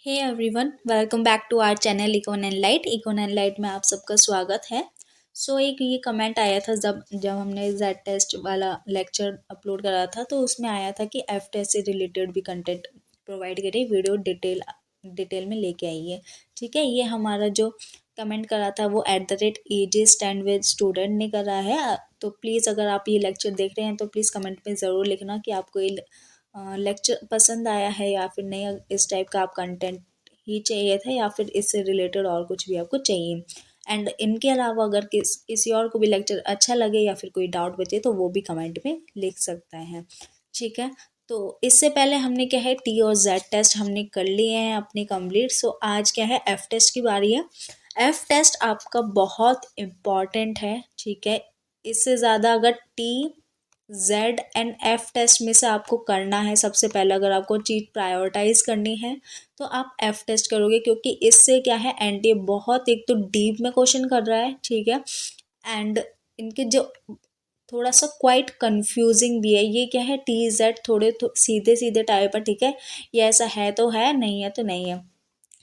Hey everyone, welcome back to our channel Econ and Light. Econ and Light में आप सबका स्वागत है। एक ये कमेंट आया था जब जब हमने जेड टेस्ट वाला लेक्चर अपलोड करा था, तो उसमें आया था कि एफ टेस्ट से रिलेटेड भी कंटेंट प्रोवाइड करिए, वीडियो डिटेल में लेके आइए। ठीक है, ये हमारा जो कमेंट करा था वो @AJ स्टैंड विद स्टूडेंट ने करा है। तो प्लीज़ अगर आप ये लेक्चर देख रहे हैं तो प्लीज़ कमेंट में ज़रूर लिखना कि आपको ये लेक्चर पसंद आया है या फिर नहीं, इस टाइप का आप कंटेंट ही चाहिए था या फिर इससे रिलेटेड और कुछ भी आपको चाहिए। एंड इनके अलावा अगर किसी और को भी लेक्चर अच्छा लगे या फिर कोई डाउट बचे तो वो भी कमेंट में लिख सकता है। ठीक है, तो इससे पहले हमने क्या है टी और जेड टेस्ट हमने कर लिए हैं अपने कंप्लीट। आज क्या है एफ टेस्ट की बारी है। एफ टेस्ट आपका बहुत इम्पॉर्टेंट है। ठीक है, इससे ज़्यादा अगर T Z and F test में से आपको करना है, सबसे पहले अगर आपको चीज़ प्रायोरिटाइज करनी है तो आप एफ टेस्ट करोगे, क्योंकि इससे क्या है एनटीए बहुत एक तो डीप में क्वेश्चन कर रहा है। ठीक है, एंड इनके जो थोड़ा सा क्वाइट कंफ्यूजिंग भी है। ये क्या है टी जेड थोड़े सीधे सीधे टाइप है। ठीक है, ये ऐसा है तो है, नहीं है तो नहीं है।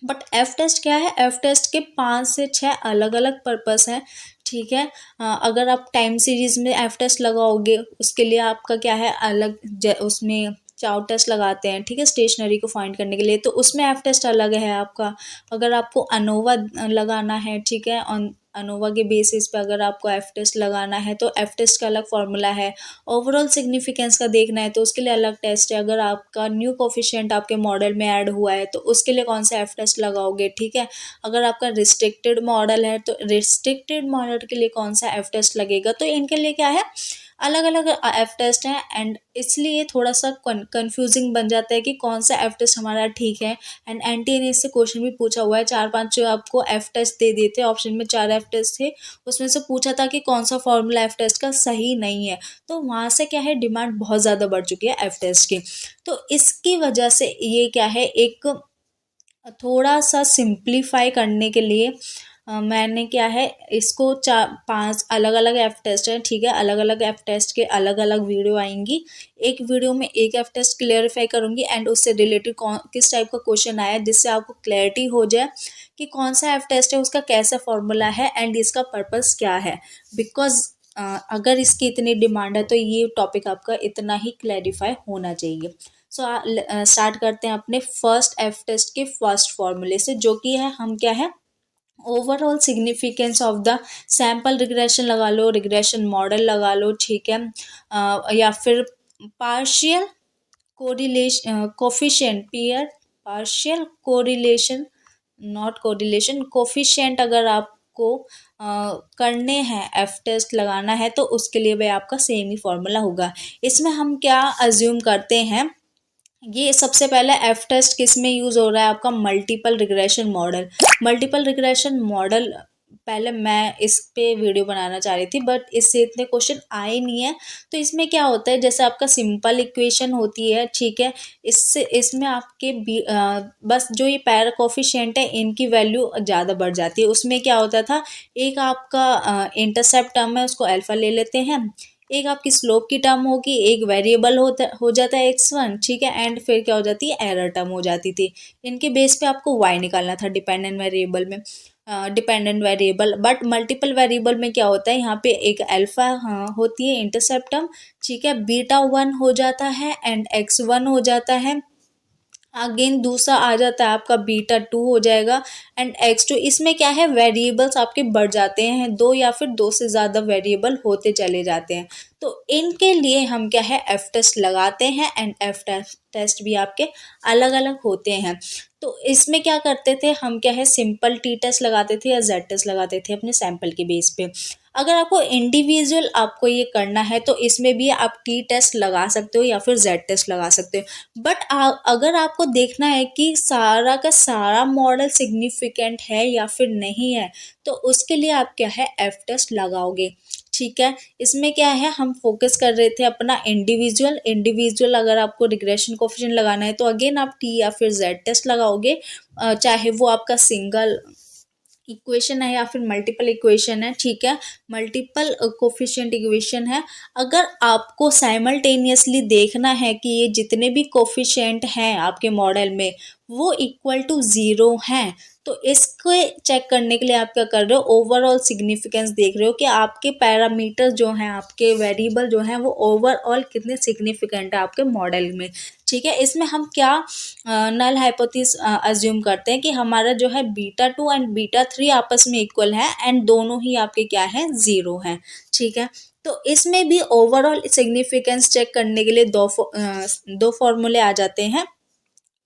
बट एफ टेस्ट क्या है, एफ टेस्ट के 5 से 6 अलग अलग पर्पस हैं। ठीक है, अगर आप टाइम सीरीज में एफ टेस्ट लगाओगे उसके लिए आपका क्या है अलग उसमें चाउ टेस्ट लगाते हैं। ठीक है, स्टेशनरी को फाइंड करने के लिए, तो उसमें एफ टेस्ट अलग है आपका। अगर आपको अनोवा लगाना है, ठीक है, ऑन अनोवा के बेसिस पे अगर आपको एफ टेस्ट लगाना है तो एफ टेस्ट का अलग फॉर्मूला है। ओवरऑल सिग्निफिकेंस का देखना है तो उसके लिए अलग टेस्ट है। अगर आपका न्यू कोफिशिएंट आपके मॉडल में ऐड हुआ है तो उसके लिए कौन सा एफ टेस्ट लगाओगे। ठीक है, अगर आपका रिस्ट्रिक्टेड मॉडल है तो रिस्ट्रिक्टेड मॉडल के लिए कौन सा एफ टेस्ट लगेगा। तो इनके लिए क्या है अलग अलग एफ टेस्ट हैं, एंड इसलिए थोड़ा सा कंफ्यूजिंग बन जाता है कि कौन सा एफ टेस्ट हमारा ठीक है। एंड एनटीए ने इससे क्वेश्चन भी पूछा हुआ है, 4-5 जो आपको एफ टेस्ट दे देते, ऑप्शन में 4 एफ टेस्ट थे, उसमें से पूछा था कि कौन सा फॉर्मूला एफ टेस्ट का सही नहीं है। तो वहाँ से क्या है डिमांड बहुत ज़्यादा बढ़ चुकी है एफ टेस्ट की। तो इसकी वजह से ये क्या है एक थोड़ा सा सिंप्लीफाई करने के लिए मैंने क्या है इसको 4-5 अलग अलग एफ टेस्ट है। ठीक है, अलग अलग एफ टेस्ट के अलग अलग वीडियो आएंगी। एक वीडियो में एक एफ टेस्ट क्लियरिफाई करूंगी एंड उससे रिलेटेड किस टाइप का क्वेश्चन आया, जिससे आपको क्लैरिटी हो जाए कि कौन सा एफ टेस्ट है, उसका कैसा फॉर्मूला है एंड इसका पर्पस क्या है। बिकॉज अगर इसकी इतनी डिमांड है तो ये टॉपिक आपका इतना ही क्लैरिफाई होना चाहिए। स्टार्ट करते हैं अपने फर्स्ट एफ टेस्ट के फर्स्ट फॉर्मूले से, जो कि है हम क्या है overall significance of the sample regression लगा लो, रिग्रेशन मॉडल लगा लो। ठीक है, या फिर partial correlation coefficient peer partial correlation not correlation coefficient अगर आपको करने हैं एफ टेस्ट लगाना है तो उसके लिए भाई आपका सेम ही फॉर्मूला होगा। इसमें हम क्या अज्यूम करते हैं, ये सबसे पहले एफ टेस्ट किस में यूज़ हो रहा है आपका multiple regression model. Multiple regression model पहले मैं इस पे वीडियो बनाना चाह रही थी, बट इससे इतने क्वेश्चन आए नहीं है। तो इसमें क्या होता है, जैसे आपका सिंपल इक्वेशन होती है, ठीक है, इससे इसमें आपके बस जो ये पैरा कोफिशिएंट है इनकी वैल्यू ज़्यादा बढ़ जाती है। उसमें क्या होता था, एक आपका इंटरसेप्ट टर्म है उसको अल्फा ले लेते हैं, एक आपकी स्लोप की टर्म होगी, एक वेरिएबल हो जाता है x1। ठीक है, एंड फिर क्या हो जाती है एरर टर्म हो जाती थी। इनके बेस पे आपको y निकालना था डिपेंडेंट वेरिएबल में, dependent variable. But multiple variable में क्या होता है, यहाँ पे एक अल्फा होती है इंटरसेप्ट टर्म, ठीक है, बीटा 1 हो जाता है एंड x1 हो जाता है। अगेन दूसरा आ जाता है आपका बीटा 2 हो जाएगा एंड x2। इसमें क्या है वेरिएबल्स आपके बढ़ जाते हैं, 2 या फिर 2 से ज़्यादा वेरिएबल होते चले जाते हैं। तो इनके लिए हम क्या है एफ टेस्ट लगाते हैं एंड एफ टेस्ट भी आपके अलग अलग होते हैं। तो इसमें क्या करते थे हम, क्या है सिंपल टी टेस्ट लगाते थे या जेड टेस्ट लगाते थे अपने सैंपल के बेस पे। अगर आपको इंडिविजुअल आपको ये करना है तो इसमें भी आप टी टेस्ट लगा सकते हो या फिर जेड टेस्ट लगा सकते हो। बट अगर आपको देखना है कि सारा का सारा मॉडल सिग्निफिकेंट है या फिर नहीं है, तो उसके लिए आप क्या है एफ टेस्ट लगाओगे। ठीक है, इसमें क्या है हम फोकस कर रहे थे अपना इंडिविजुअल अगर आपको रिग्रेशन कोफिशिएंट लगाना है तो अगेन आप टी या फिर जेड टेस्ट लगाओगे, चाहे वो आपका सिंगल इक्वेशन है या फिर मल्टीपल इक्वेशन है। ठीक है, मल्टीपल कोफिशिएंट इक्वेशन है। अगर आपको साइमल्टेनियसली देखना है कि ये जितने भी कोफिशिएंट हैं आपके मॉडल में वो इक्वल टू 0 हैं। तो इसको चेक करने के लिए आप क्या कर रहे हो, ओवरऑल सिग्निफिकेंस देख रहे हो कि आपके पैरामीटर जो हैं, आपके वेरिएबल जो हैं वो ओवरऑल कितने सिग्निफिकेंट है आपके मॉडल में। ठीक है, इसमें हम क्या नल हाइपोथेसिस अज्यूम करते हैं कि हमारा जो है β2 एंड β3 आपस में इक्वल है एंड दोनों ही आपके क्या हैं, 0 हैं। ठीक है, तो इसमें भी ओवरऑल सिग्निफिकेंस चेक करने के लिए दो फॉर्मूले आ जाते हैं।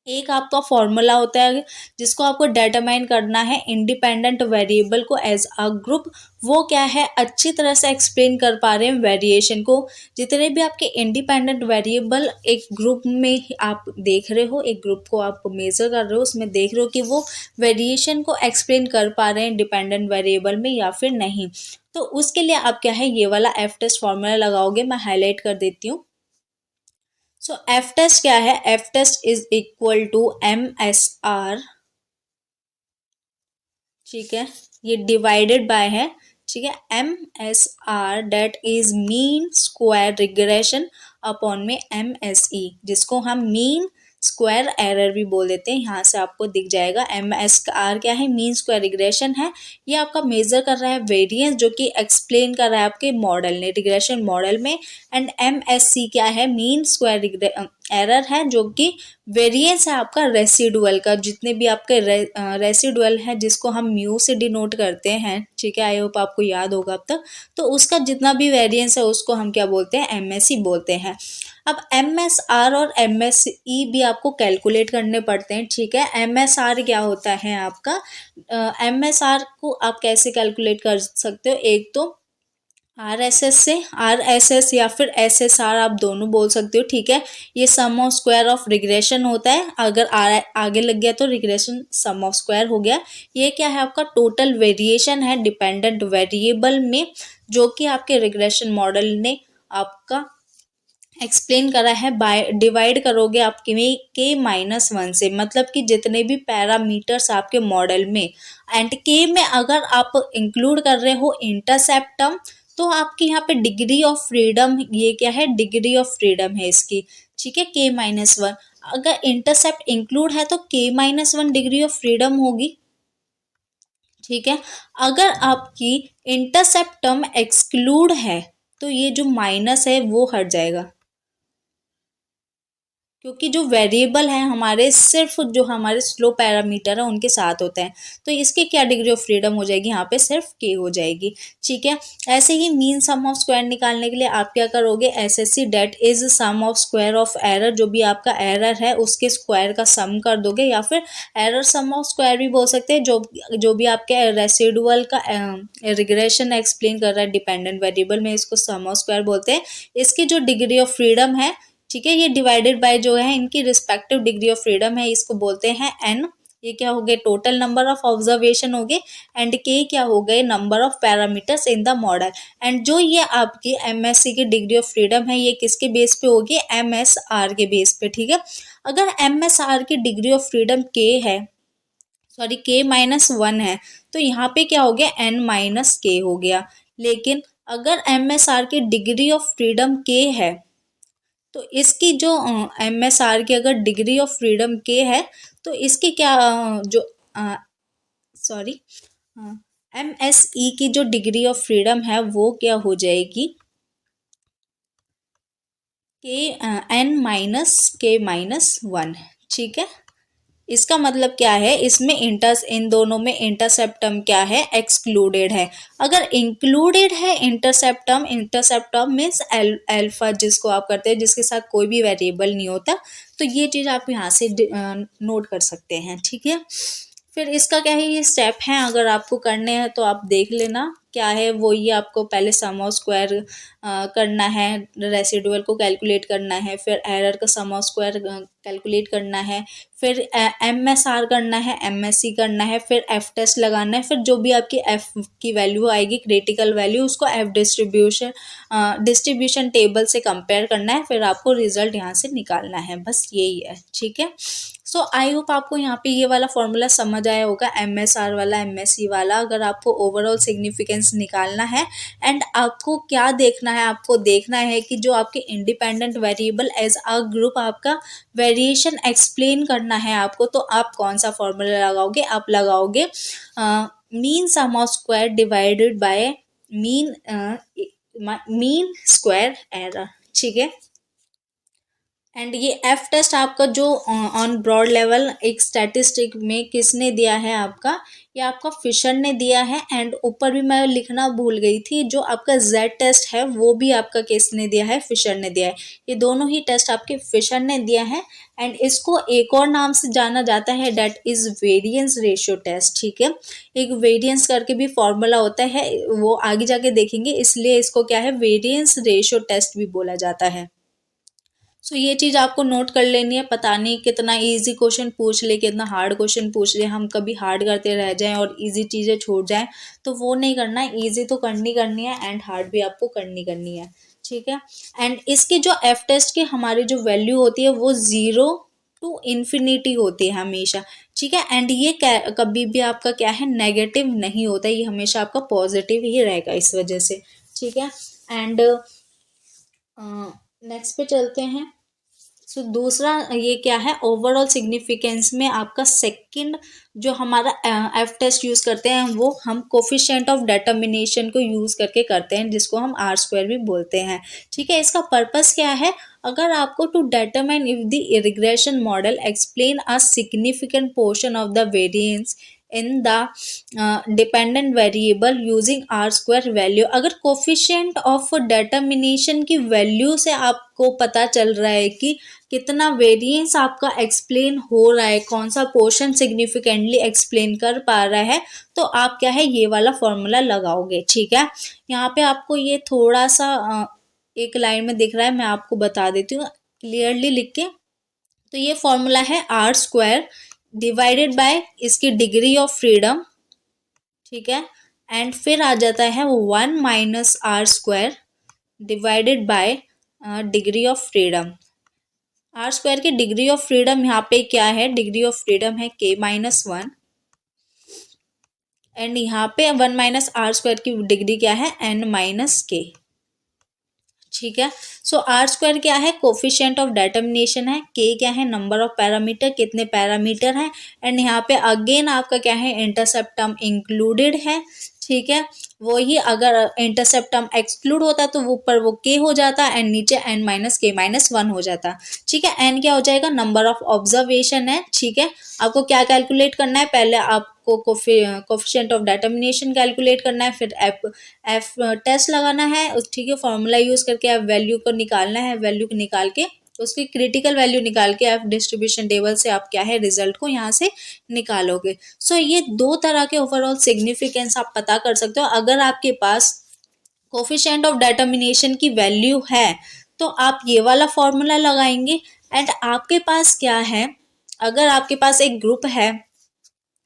एक आपका फॉर्मूला होता है जिसको आपको डिटरमाइन करना है इंडिपेंडेंट वेरिएबल को एज अ ग्रुप। वो क्या है, अच्छी तरह से एक्सप्लेन कर पा रहे हैं वेरिएशन को। जितने भी आपके इंडिपेंडेंट वेरिएबल एक ग्रुप में आप देख रहे हो, एक ग्रुप को आप मेजर कर रहे हो, उसमें देख रहे हो कि वो वेरिएशन को एक्सप्लेन कर पा रहे हैं डिपेंडेंट वेरिएबल में या फिर नहीं। तो उसके लिए आप क्या है, ये वाला एफ टेस्ट फॉर्मूला लगाओगे। मैं हाईलाइट कर देती हूँ। सो एफ टेस्ट क्या है, F test is equal to MSR। ठीक है, ये डिवाइडेड बाय है। ठीक है, MSR that is mean square regression upon में MSE, जिसको हम मीन स्क्वायर एरर भी बोल देते हैं। यहाँ से आपको दिख जाएगा MSR क्या है, मीन स्क्वायर रिग्रेशन है। ये आपका मेजर कर रहा है वेरिएंस, जो कि एक्सप्लेन कर रहा है आपके मॉडल ने, रिग्रेशन मॉडल में। एंड MSC क्या है, मीन स्क्वायर एरर है, जो कि वेरिएंस है आपका रेसिडुअल का। जितने भी आपके रेसिडुअल है, जिसको हम म्यू से डिनोट करते हैं। ठीक है, आई होप आपको याद होगा अब तक। तो उसका जितना भी वेरिएंस है उसको हम क्या बोलते हैं, MSE बोलते हैं। अब MSR और MSE भी आपको कैलकुलेट करने पड़ते हैं। ठीक है, MSR क्या होता है आपका, MSR को आप कैसे कैलकुलेट कर सकते हो, एक तो RSS से, RSS या फिर SSR आप दोनों बोल सकते हो। ठीक है, ये सम ऑफ स्क्वायर ऑफ रिग्रेशन होता है। अगर आगे लग गया तो रिग्रेशन सम ऑफ स्क्वायर हो गया। ये क्या है, आपका टोटल वेरिएशन है डिपेंडेंट वेरिएबल में, जो कि आपके रिग्रेशन मॉडल ने आपका एक्सप्लेन करा है। बाय डिवाइड करोगे आप K-1 से, मतलब कि जितने भी पैरामीटर्स आपके मॉडल में, एंड K में अगर आप इंक्लूड कर रहे हो इंटरसेप्ट टर्म, तो आपके यहाँ पे डिग्री ऑफ फ्रीडम, ये क्या है, डिग्री ऑफ फ्रीडम है इसकी। ठीक है, K-1 अगर इंटरसेप्ट इंक्लूड है तो K-1 डिग्री ऑफ फ्रीडम होगी। ठीक है, अगर आपकी इंटरसेप्ट टर्म एक्सक्लूड है तो ये जो माइनस है वो हट जाएगा, क्योंकि जो वेरिएबल हैं हमारे, सिर्फ जो हमारे स्लो पैरामीटर है उनके साथ होते हैं। तो इसकी क्या डिग्री ऑफ फ्रीडम हो जाएगी, यहाँ पे सिर्फ K हो जाएगी। ठीक है, ऐसे ही मीन सम ऑफ स्क्वायर निकालने के लिए आप क्या करोगे, SSC that is sum of square of error, जो भी आपका एरर है उसके स्क्वायर का सम कर दोगे, या फिर एरर सम ऑफ स्क्वायर भी बोल सकते हैं। जो भी आपके रेसिडुअल का रिग्रेशन एक्सप्लेन कर रहा है डिपेंडेंट वेरिएबल में, इसको सम ऑफ स्क्वायर बोलते हैं। इसकी जो डिग्री ऑफ फ्रीडम है, ठीक है, ये डिवाइडेड बाय जो है इनकी रिस्पेक्टिव डिग्री ऑफ फ्रीडम है, इसको बोलते हैं N। ये क्या हो गए, टोटल नंबर ऑफ ऑब्जर्वेशन हो गए। एंड K क्या हो गए, number of parameters in the model. And जो ये आपकी MSC की डिग्री ऑफ फ्रीडम है, ये किसके बेस पे होगी, MSR के बेस पे। ठीक है, अगर MSR की डिग्री ऑफ फ्रीडम K है, सॉरी K-1 है, तो यहाँ पे क्या हो गया, N-K हो गया। लेकिन अगर MSR की डिग्री ऑफ फ्रीडम K है, तो इसकी जो MSR की अगर डिग्री ऑफ फ्रीडम K है, तो इसकी क्या जो सॉरी MSE की जो डिग्री ऑफ फ्रीडम है वो क्या हो जाएगी, N-K-1। ठीक है, इसका मतलब क्या है, इसमें इन दोनों में इंटरसेप्टम क्या है, एक्सक्लूडेड है। अगर इंक्लूडेड है इंटरसेप्टम मीन्स अल्फा, जिसको आप करते हैं जिसके साथ कोई भी वेरिएबल नहीं होता, तो ये चीज़ आप यहाँ से नोट कर सकते हैं। ठीक है, फिर इसका क्या है, ये स्टेप हैं, अगर आपको करने हैं तो आप देख लेना क्या है वो। ये आपको पहले सम ऑफ स्क्वायर करना है, रेसिडुअल को कैलकुलेट करना है, फिर एरर का सम ऑफ स्क्वायर कैलकुलेट करना है, फिर MSR करना है, MSC करना है, फिर F टेस्ट लगाना है, फिर जो भी आपकी F की वैल्यू आएगी, क्रिटिकल वैल्यू, उसको F डिस्ट्रीब्यूशन टेबल से कंपेयर करना है, फिर आपको रिजल्ट यहाँ से निकालना है। बस यही है। ठीक है, सो आई होप आपको यहाँ पे ये वाला फॉर्मूला समझ आया होगा, MSR वाला, MSE वाला। अगर आपको ओवरऑल सिग्निफिकेंस निकालना है एंड आपको क्या देखना है, आपको देखना है कि जो आपके independent variable as a group आपका वेरिएशन एक्सप्लेन करना है आपको, तो आप कौन सा फॉर्मूला लगाओगे, आप लगाओगे mean sum of square divided by mean square error. ठीक है, एंड ये एफ टेस्ट आपका जो ऑन ब्रॉड लेवल एक स्टैटिस्टिक में किसने दिया है आपका, ये आपका फिशर ने दिया है। एंड ऊपर भी मैं लिखना भूल गई थी, जो आपका जेड टेस्ट है वो भी आपका किसने दिया है, फिशर ने दिया है। ये दोनों ही टेस्ट आपके फिशर ने दिया है। एंड इसको एक और नाम से जाना जाता है, that is variance ratio test. ठीक है, एक वेरिएंस करके भी फॉर्मूला होता है, वो आगे जाके देखेंगे, इसलिए इसको क्या है, वेरिएंस रेशियो टेस्ट भी बोला जाता है। सो ये चीज़ आपको नोट कर लेनी है। पता नहीं कितना इजी क्वेश्चन पूछ ले, कितना हार्ड क्वेश्चन पूछ ले, हम कभी हार्ड करते रह जाएं और इजी चीज़ें छूट जाएं, तो वो नहीं करना है। इजी तो करनी है एंड हार्ड भी आपको करनी है। ठीक है, एंड इसके जो एफ टेस्ट की हमारी जो वैल्यू होती है वो 0 टू इन्फिनिटी होती है हमेशा। ठीक है, एंड ये कभी भी आपका क्या है, नेगेटिव नहीं होता, ये हमेशा आपका पॉजिटिव ही रहेगा इस वजह से। ठीक है, एंड नेक्स्ट पे चलते हैं। सो दूसरा ये क्या है, ओवरऑल सिग्निफिकेंस में आपका सेकंड जो हमारा एफ टेस्ट यूज़ करते हैं, वो हम कोफिशिएंट ऑफ डिटर्मिनेशन को यूज़ करके करते हैं, जिसको हम आर स्क्वायर भी बोलते हैं। ठीक है, इसका पर्पस क्या है, अगर आपको to determine if the regression model explain a significant portion of the variance in the dependent variable using R square value, अगर कोफिशिएंट ऑफ डिटर्मिनेशन की वैल्यू से आपको पता चल रहा है कि कितना वेरिएंस आपका एक्सप्लेन हो रहा है, कौन सा पोर्शन सिग्निफिकेंटली एक्सप्लेन कर पा रहा है, तो आप क्या है, ये वाला फॉर्मूला लगाओगे। ठीक है, यहाँ पे आपको ये थोड़ा सा एक लाइन में दिख रहा है, मैं आपको बता देती हूँ क्लियरली लिख के। तो ये फॉर्मूला है आर स्क्वायर डिवाइडेड बाय इसकी डिग्री ऑफ फ्रीडम। ठीक है, एंड फिर आ जाता है 1 minus R square divided by degree of freedom. R square की डिग्री ऑफ फ्रीडम यहाँ पे क्या है, डिग्री ऑफ फ्रीडम है k-1, एंड यहाँ पे 1 माइनस आर स्क्वायर की डिग्री क्या है, n-k। ठीक है, सो आर स्क्वायर क्या है, कोफिशिएंट ऑफ डिटर्मिनेशन है, के क्या है, नंबर ऑफ पैरामीटर, कितने पैरामीटर हैं, एंड यहाँ पे अगेन आपका क्या है, इंटरसेप्ट टर्म इंक्लूडेड है। ठीक है, वही अगर इंटरसेप्ट टर्म एक्सक्लूड होता तो वो ऊपर वो के हो जाता एंड नीचे n-k-1 हो जाता। ठीक है, एन क्या हो जाएगा, नंबर ऑफ ऑब्जर्वेशन है। ठीक है, आपको क्या कैलकुलेट करना है, पहले आपको कोफिशिएंट ऑफ डिटर्मिनेशन कैलकुलेट करना है, फिर एफ टेस्ट लगाना है। ठीक है, फॉर्मूला यूज करके आप वैल्यू को निकालना है, वैल्यू को निकाल के उसकी क्रिटिकल वैल्यू निकाल के आप डिस्ट्रीब्यूशन टेबल से आप क्या है, रिजल्ट को यहाँ से निकालोगे। सो ये दो तरह के ओवरऑल सिग्निफिकेंस आप पता कर सकते हो। अगर आपके पास कोफिशिएंट ऑफ डिटर्मिनेशन की वैल्यू है तो आप ये वाला फॉर्मूला लगाएंगे। एंड आपके पास क्या है, अगर आपके पास एक ग्रुप है,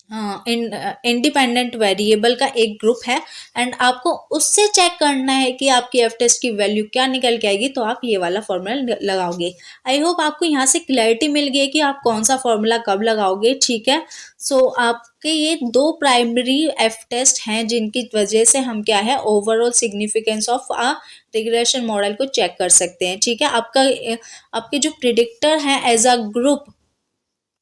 इंडिपेंडेंट वेरिएबल का एक ग्रुप है, एंड आपको उससे चेक करना है कि आपकी एफ टेस्ट की वैल्यू क्या निकल के आएगी, तो आप ये वाला फॉर्मूला लगाओगे। आई होप आपको यहाँ से क्लैरिटी मिल गई कि आप कौन सा फॉर्मूला कब लगाओगे। ठीक है, सो आपके ये दो प्राइमरी एफ टेस्ट हैं जिनकी वजह से हम क्या है, overall significance of a regression model को चेक कर सकते हैं। ठीक है, आपके जो प्रिडिक्टर हैं एज अ ग्रुप,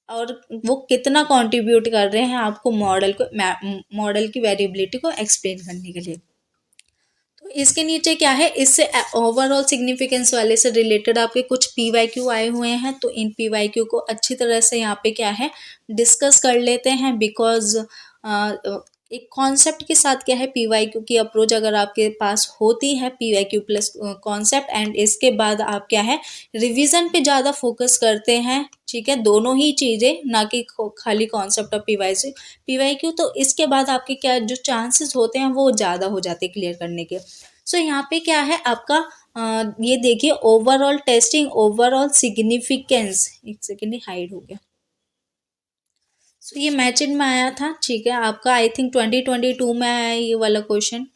और वो कितना कंट्रीब्यूट कर रहे हैं आपको मॉडल की वेरिएबिलिटी को एक्सप्लेन करने के लिए। तो इसके नीचे क्या है, इससे ओवरऑल सिग्निफिकेंस वाले से रिलेटेड आपके कुछ PYQ आए हुए हैं, तो इन PYQ को अच्छी तरह से यहाँ पे क्या है, डिस्कस कर लेते हैं। बिकॉज एक कॉन्सेप्ट के साथ क्या है, PYQ की अप्रोच अगर आपके पास होती है, PYQ प्लस कॉन्सेप्ट, एंड इसके बाद आप क्या है, रिवीजन पे ज़्यादा फोकस करते हैं। ठीक है, दोनों ही चीज़ें, ना कि खाली कॉन्सेप्ट और PYQ, तो इसके बाद आपके क्या जो चांसेस होते हैं वो ज़्यादा हो जाते हैं क्लियर करने के। सो यहाँ पे क्या है आपका ये देखिए, ओवरऑल टेस्टिंग ओवरऑल सिग्निफिकेंस, एक सेकेंड ही हाइड हो गया। सो ये मैचिंग में आया था। ठीक है, आपका आई थिंक 2022 में आया है ये वाला क्वेश्चन।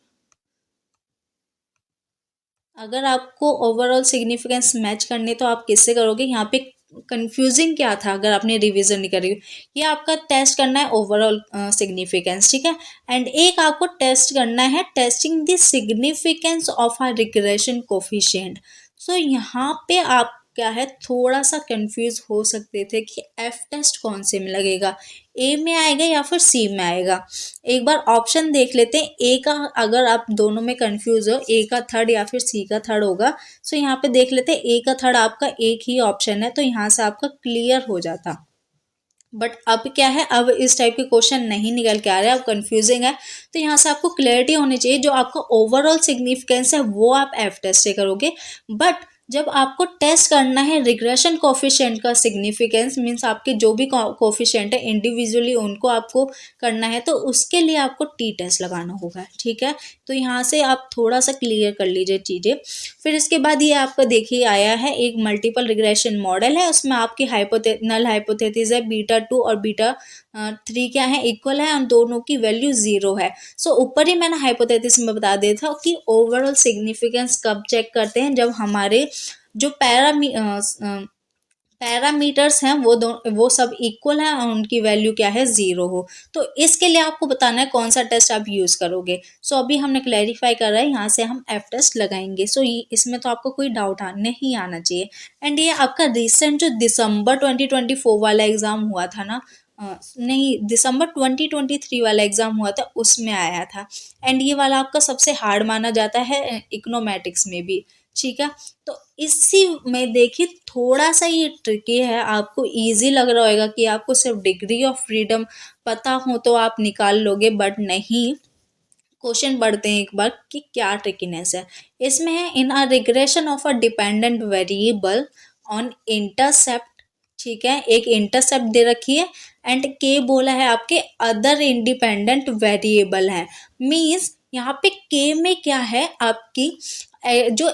अगर आपको ओवरऑल सिग्निफिकेंस मैच करने तो आप किससे करोगे, यहाँ पे कंफ्यूजिंग क्या था अगर आपने रिवीजन नहीं करी। ये आपका टेस्ट करना है ओवरऑल सिग्निफिकेंस, ठीक है। एंड एक आपको टेस्ट करना है testing the significance of a regression coefficient. So यहाँ पे आप क्या है थोड़ा सा कंफ्यूज हो सकते थे कि एफ टेस्ट कौन से में लगेगा, ए में आएगा या फिर सी में आएगा। एक बार ऑप्शन देख लेते हैं। ए का अगर आप दोनों में कंफ्यूज हो, ए का थर्ड या फिर सी का थर्ड होगा। सो यहाँ पे देख लेते हैं, ए का थर्ड आपका एक ही ऑप्शन है, तो यहाँ से आपका क्लियर हो जाता। बट अब क्या है, अब इस टाइप के क्वेश्चन नहीं निकल के आ रहे हैं, अब कंफ्यूजिंग है। तो यहाँ से आपको क्लैरिटी होनी चाहिए, जो आपका ओवरऑल सिग्निफिकेंस है वो आप एफ टेस्ट से करोगे। बट जब आपको टेस्ट करना है रिग्रेशन कोफिशिएंट का सिग्निफिकेंस, मीन्स आपके जो भी कोफिशिएंट है इंडिविजुअली उनको आपको करना है, तो उसके लिए आपको टी टेस्ट लगाना होगा, ठीक है। तो यहाँ से आप थोड़ा सा क्लियर कर लीजिए चीज़ें। फिर इसके बाद ये आपका देखिए आया है एक मल्टीपल रिग्रेशन मॉडल है, उसमें आपकी नल हाइपोथेसिस है बीटा 2 और बीटा 3 क्या है, इक्वल है, और दोनों की वैल्यू 0 है। सो ऊपर ही मैंने हाइपोथेसिस में बता दिया था कि ओवरऑल सिग्निफिकेंस कब चेक करते हैं, जब हमारे जो पैरामीटर्स हैं वो सब इक्वल हैं और उनकी वैल्यू क्या है 0 हो। तो इसके लिए आपको बताना है कौन सा टेस्ट आप यूज़ करोगे। सो अभी हमने क्लैरिफाई करा है, यहाँ से हम एफ टेस्ट लगाएंगे। सो इसमें तो आपको कोई डाउट नहीं आना चाहिए। एंड ये आपका रिसेंट जो दिसंबर 2024 वाला एग्ज़ाम हुआ था ना, नहीं दिसंबर 2023 वाला एग्ज़ाम हुआ था, उसमें आया था। एंड ये वाला आपका सबसे हार्ड माना जाता है इकोनोमेटिक्स में भी, ठीक है। तो इसी में देखिए थोड़ा सा ये ट्रिकी है, आपको इजी लग रहा होगा कि आपको सिर्फ डिग्री ऑफ फ्रीडम पता हो तो आप निकाल लोगे, बट नहीं। क्वेश्चन पढ़ते हैं एक बार कि क्या ट्रिकीनेस है। इसमें है in a regression of a dependent variable on intercept, ठीक है, एक इंटरसेप्ट दे रखी है एंड के बोला है आपके अदर इंडिपेंडेंट वेरिएबल है। मीन्स यहाँ पे के में क्या है आपकी जो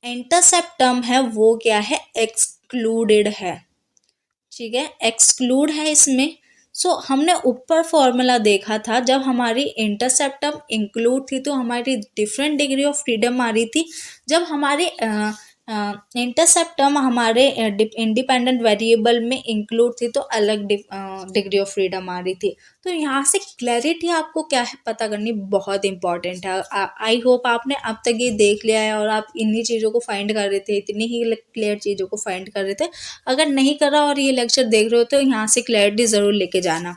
इंटरसेप्ट टर्म है वो क्या है, एक्सक्लूडेड है, ठीक है, एक्सक्लूड है इसमें। सो हमने ऊपर फॉर्मूला देखा था, जब हमारी इंटरसेप्ट टर्म इंक्लूड थी तो हमारी डिफरेंट डिग्री ऑफ फ्रीडम आ रही थी। जब हमारे इंटरसेप्ट टर्म हमारे इंडिपेंडेंट वेरिएबल में इंक्लूड थी तो अलग डिग्री ऑफ फ्रीडम आ रही थी। तो यहाँ से क्लैरिटी आपको क्या है पता करनी बहुत इंपॉर्टेंट है। आई होप आपने अब तक ये देख लिया है और आप इन्हीं चीज़ों को फाइंड कर रहे थे, इतनी ही क्लियर चीज़ों को फाइंड कर रहे थे। अगर नहीं करा और ये लेक्चर देख रहे हो तो यहाँ से क्लैरिटी ज़रूर लेके जाना,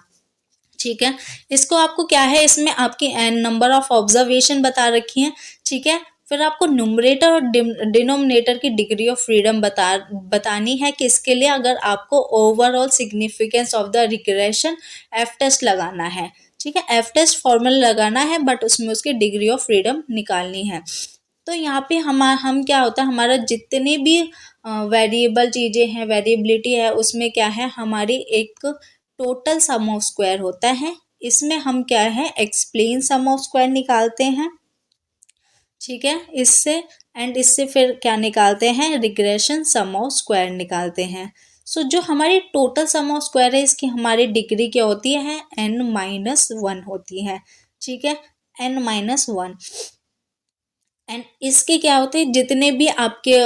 ठीक है। इसको आपको क्या है, इसमें आपकी एन नंबर ऑफ ऑब्जर्वेशन बता रखी है, ठीक है। फिर आपको न्यूमरेटर और डिनोमिनेटर की डिग्री ऑफ फ्रीडम बतानी है किसके लिए, अगर आपको overall significance of the regression F test लगाना है, ठीक है। एफ टेस्ट फॉर्मूला लगाना है बट उसमें उसकी डिग्री ऑफ फ्रीडम निकालनी है। तो यहाँ पे हम क्या होता है, हमारा जितने भी वेरिएबल चीज़ें हैं, वेरिएबिलिटी है, उसमें क्या है हमारी एक टोटल सम ऑफ स्क्वायर होता है। इसमें हम क्या है एक्सप्लेन सम ऑफ स्क्वायर निकालते हैं, ठीक है, इससे। एंड इससे फिर क्या निकालते हैं, रिग्रेशन सम ऑफ स्क्वायर निकालते हैं। सो जो हमारी टोटल सम ऑफ स्क्वायर है इसकी हमारी डिग्री क्या होती है, n-1 होती है, ठीक है, n-1। एंड इसके क्या होते हैं, जितने भी आपके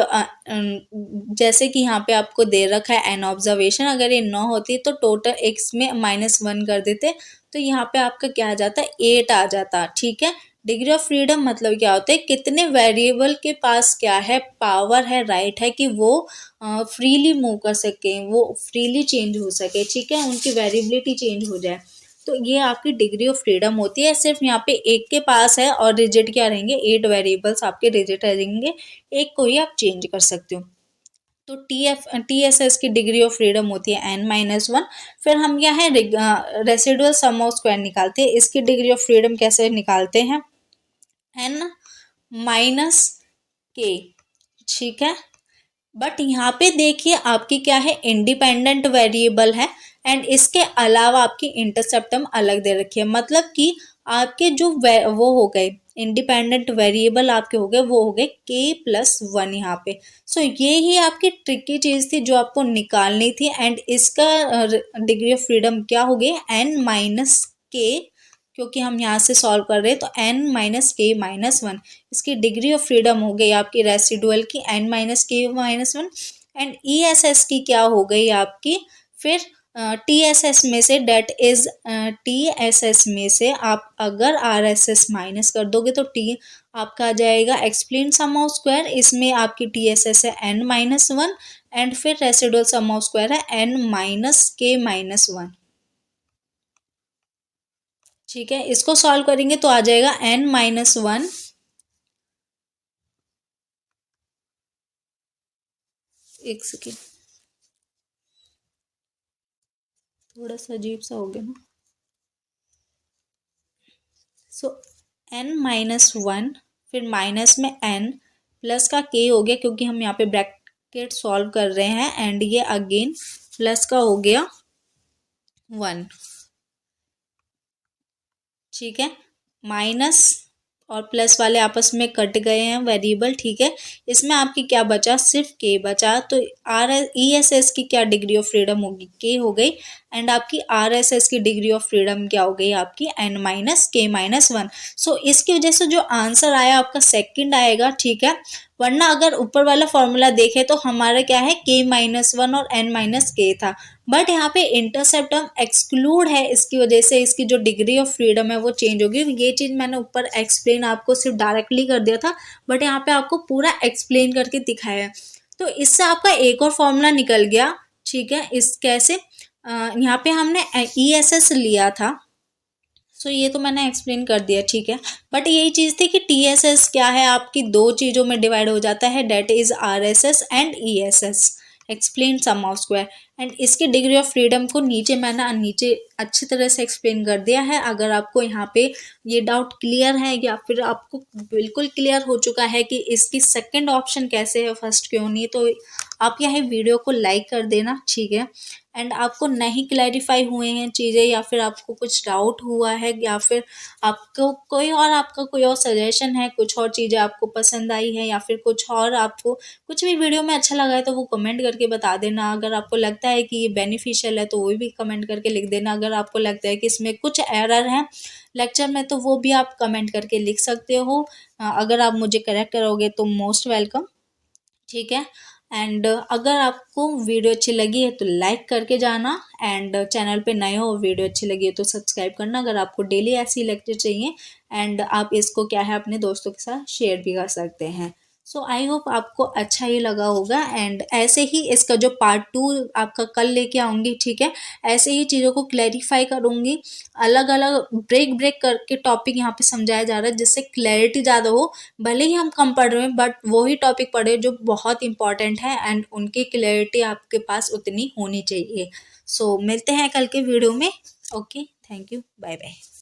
जैसे कि यहाँ पे आपको दे रखा है एन ऑब्जर्वेशन, अगर ये 9 होती है तो टोटल एक्स में -1 कर देते, तो यहाँ पे आपका क्या आ जाता है, 8 आ जाता, ठीक है। डिग्री ऑफ फ्रीडम मतलब क्या होता है, कितने वेरिएबल के पास क्या है, पावर है, राइट है कि वो फ्रीली मूव कर सके, वो फ्रीली चेंज हो सके, ठीक है, उनकी वेरिएबिलिटी चेंज हो जाए। तो ये आपकी डिग्री ऑफ फ्रीडम होती है। सिर्फ यहाँ पे एक के पास है और रिजिड क्या रहेंगे, 8 वेरिएबल्स आपके रिजिड रहेंगे, एक को ही आप चेंज कर सकते हो। तो TSS की डिग्री ऑफ फ्रीडम होती है n-1। फिर हम क्या है रेसिडुअल सम ऑफ स्क्वायर निकालते हैं। इसकी डिग्री ऑफ फ्रीडम कैसे निकालते हैं, n-k, ठीक है। बट यहाँ पे देखिए आपकी क्या है, इंडिपेंडेंट वेरिएबल है एंड इसके अलावा आपकी इंटरसेप्ट टर्म अलग दे रखी है। मतलब कि आपके जो वो हो गए इंडिपेंडेंट वेरिएबल आपके हो गए, वो हो गए k+1 यहाँ पे। सो ये ही आपकी ट्रिकी चीज़ थी जो आपको निकालनी थी। एंड इसका डिग्री ऑफ फ्रीडम क्या हो गई, n-k, क्योंकि हम यहाँ से सॉल्व कर रहे हैं तो n-k-1 इसकी डिग्री ऑफ फ्रीडम हो गई आपकी रेसिडुअल की n-k-1। And E S S की क्या हो गई आपकी, फिर टी एस एस में से that is T S S में से आप अगर आर एस एस माइनस कर दोगे तो टी आपका आ जाएगा एक्सप्लेन सम ऑफ स्क्वायर, इसमें आपकी टी एस एस है एन माइनस वन एंड फिर रेसिडुअल सम ऑफ स्क्वायर है एन माइनस के माइनस वन। ठीक है, इसको सॉल्व करेंगे तो आ जाएगा एन माइनस वन, एक सेकेंड थोड़ा सा अजीब सा हो गया ना। सो एन माइनस वन, फिर माइनस में एन प्लस का के हो गया क्योंकि हम यहाँ पे ब्रैकेट सॉल्व कर रहे हैं, एंड ये अगेन प्लस का हो गया वन। ठीक है, माइनस और प्लस वाले आपस में कट गए हैं वेरिएबल। ठीक है, इसमें आपकी क्या बचा, सिर्फ के बचा, तो आर ई एस एस की क्या डिग्री ऑफ फ्रीडम होगी, के हो गई, एंड आपकी आर एस एस की डिग्री ऑफ फ्रीडम क्या हो गई आपकी, एन माइनस के माइनस वन। सो इसकी वजह से जो आंसर आया आपका सेकंड आएगा। ठीक है, वरना अगर ऊपर वाला फॉर्मूला देखे तो हमारा क्या है, के माइनस वन और एन माइनस के था, बट यहाँ पे इंटरसेप्ट टर्म एक्सक्लूड है, इसकी वजह से इसकी जो डिग्री ऑफ फ्रीडम है वो चेंज होगी। ये चीज़ मैंने ऊपर एक्सप्लेन आपको सिर्फ डायरेक्टली कर दिया था, बट यहाँ पे आपको पूरा एक्सप्लेन करके दिखाया है। तो इससे आपका एक और फॉर्मूला निकल गया। ठीक है, इस कैसे, यहाँ पे हमने ई एस एस लिया था, सो ये तो मैंने एक्सप्लेन कर दिया। ठीक है, बट यही चीज़ थी कि टी एस एस क्या है, आपकी दो चीज़ों में डिवाइड हो जाता है, that is R S S and E S S, explain sum of square. And इसकी डिग्री ऑफ फ्रीडम को नीचे मैंने नीचे अच्छी तरह से एक्सप्लेन कर दिया है। अगर आपको यहाँ पे ये डाउट क्लियर है या फिर आपको बिल्कुल क्लियर हो चुका है कि इसकी सेकंड ऑप्शन कैसे है, फर्स्ट क्यों नहीं, तो आप यहाँ वीडियो को लाइक कर देना। ठीक है, एंड आपको नहीं क्लैरिफाई हुए हैं चीज़ें या फिर आपको कुछ डाउट हुआ है या फिर आपको कोई और आपका कोई और सजेशन है, कुछ और चीज़ें आपको पसंद आई है या फिर कुछ और आपको कुछ भी वीडियो में अच्छा लगा है तो वो कमेंट करके बता देना। अगर आपको लगता है कि ये बेनिफिशियल है तो वो भी कमेंट करके लिख देना। अगर आपको लगता है कि इसमें कुछ एरर है लेक्चर में तो वो भी आप कमेंट करके लिख सकते हो। अगर आप मुझे करेक्ट करोगे तो मोस्ट वेलकम। ठीक है, एंड अगर आपको वीडियो अच्छी लगी है तो लाइक करके जाना, एंड चैनल पे नए हो वीडियो अच्छी लगी है तो सब्सक्राइब करना। अगर आपको डेली ऐसी लेक्चर चाहिए, एंड आप इसको क्या है अपने दोस्तों के साथ शेयर भी कर सकते हैं। सो आई होप आपको अच्छा ही लगा होगा, एंड ऐसे ही इसका जो पार्ट टू आपका कल लेके आऊँगी। ठीक है, ऐसे ही चीज़ों को क्लैरिफाई करूँगी, अलग अलग ब्रेक ब्रेक करके टॉपिक यहाँ पे समझाया जा रहा है जिससे क्लैरिटी ज़्यादा हो। भले ही हम कम पढ़ रहे हैं बट वही टॉपिक पढ़े जो बहुत इंपॉर्टेंट है, एंड उनकी क्लैरिटी आपके पास उतनी होनी चाहिए। सो मिलते हैं कल के वीडियो में। Okay, thank you, bye bye.